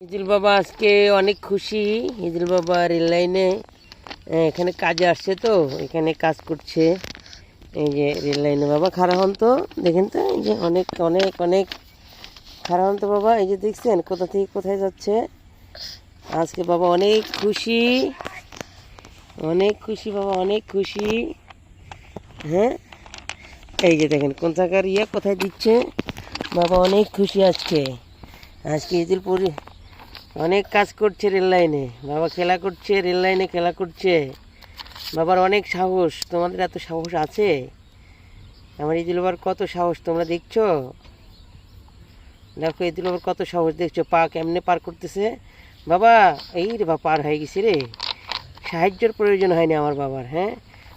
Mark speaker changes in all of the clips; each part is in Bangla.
Speaker 1: ইজিল বাবা আজকে অনেক খুশি। ইজিল বাবা রেল লাইনে এখানে কাজে আসছে, তো এখানে কাজ করছে। এই যে রেল লাইনে বাবা খাড়া হন তো, দেখেন তো, এই যে অনেক অনেক অনেক খাড়া হন তো বাবা। এই যে দেখছেন কোথা থেকে কোথায় যাচ্ছে। আজকে বাবা অনেক খুশি, অনেক খুশি বাবা, অনেক খুশি। হ্যাঁ, এই যে দেখেন কোন জায়গার কোথায় দিচ্ছে বাবা। অনেক খুশি আজকে। আজকে ইজিলপুরি অনেক কাজ করছে রেল লাইনে বাবা, খেলা করছে রেল লাইনে, খেলা করছে। বাবার অনেক সাহস। তোমাদের এত সাহস আছে? আমার ইদিল বাবার কত সাহস তোমরা দেখছো? দেখো ইদিল বাবার কত সাহস দেখছো, পা কেমনে পার করতেছে বাবা। এই রে বাবা, পার হয়ে গেছে রে। সাহায্যের প্রয়োজন হয়নি আমার বাবার। হ্যাঁ,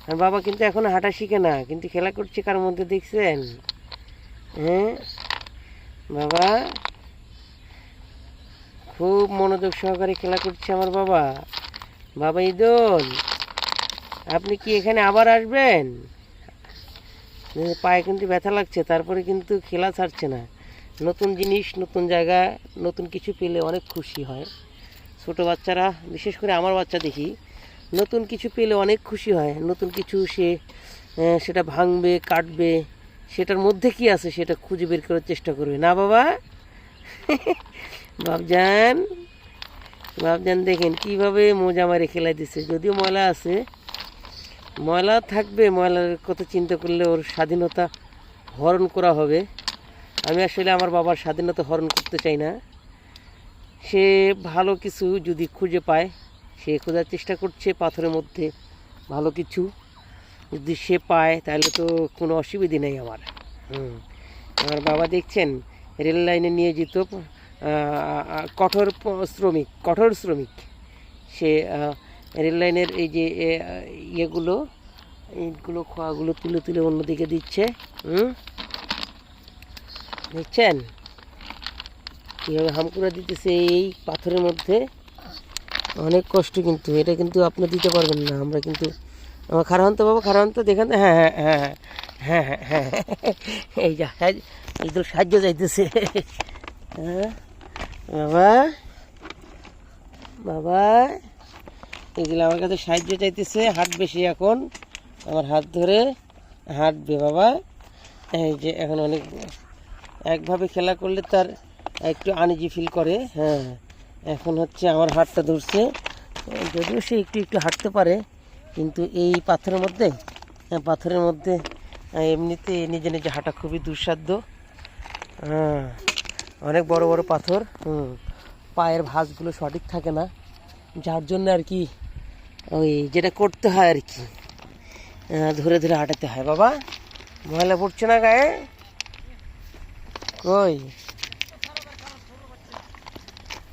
Speaker 1: আর বাবা কিন্তু এখনো হাঁটা শিখে না, কিন্তু খেলা করছে কার মধ্যে দেখছেন? হ্যাঁ বাবা, খুব মনোযোগ সহকারে খেলা করছে আমার বাবা। বাবা ঈদুল, আপনি কি এখানে আবার আসবেন? পায়ে কিন্তু ব্যথা লাগছে, তারপরে কিন্তু খেলা ছাড়ছে না। নতুন জিনিস, নতুন জায়গা, নতুন কিছু পেলে অনেক খুশি হয় ছোটো বাচ্চারা। বিশেষ করে আমার বাচ্চা দেখি নতুন কিছু পেলে অনেক খুশি হয়। নতুন কিছু সেটা ভাঙবে, কাটবে, সেটার মধ্যে কি আছে সেটা খুঁজে বের করার চেষ্টা করবে, না বাবা? বাবজান, বাবজান দেখেন কীভাবে মোজা মারে খেলাই দিচ্ছে। যদিও ময়লা আছে, ময়লা থাকবে, ময়লার কথা চিন্তা করলে ওর স্বাধীনতা হরণ করা হবে। আমি আসলে আমার বাবার স্বাধীনতা হরণ করতে চাই না। সে ভালো কিছু যদি খুঁজে পায়, সে খোঁজার চেষ্টা করছে পাথরের মধ্যে ভালো কিছু। যদি সে পায় তাহলে তো কোনো অসুবিধে নেই আমার। আমার বাবা দেখছেন রেল লাইনে নিয়োজিত কঠোর শ্রমিক। সে রেল লাইনের এই যে ইটগুলো খোয়াগুলো তুলে তুলে অন্যদিকে দিচ্ছে। দেখছেন কীভাবে হামকুড়া দিতেছে এই পাথরের মধ্যে। অনেক কষ্ট, কিন্তু এটা কিন্তু আপনি দিতে পারবেন না। আমরা কিন্তু আমার খারান্ত বাবা, খারান্ত দেখেন তো। হ্যাঁ হ্যাঁ হ্যাঁ হ্যাঁ হ্যাঁ হ্যাঁ হ্যাঁ, এই যা এই তো সাহায্য চাইতেছে। হ্যাঁ বাবা, বাবা এগুলো আমার কাছে সাহায্য চাইতেছে। হাঁটবে সে এখন, আমার হাত ধরে হাঁটবে বাবা। এই যে এখন অনেক একভাবে খেলা করলে তার একটু আনইজি ফিল করে। হ্যাঁ, এখন হচ্ছে আমার হাতটা ধরছে। যদিও সে একটু একটু হাঁটতে পারে, কিন্তু এই পাথরের মধ্যে এমনিতে নিজে নিজে হাঁটা খুবই দুঃসাধ্য। হ্যাঁ, অনেক বড় বড় পাথর। পায়ের ভাঁজগুলো সঠিক থাকে না, যার জন্য আর কি ওই যেটা করতে হয় আর কি, ধরে ধরে হাঁটাতে হয় বাবা। ময়লা পড়ছে না গায়ে? কই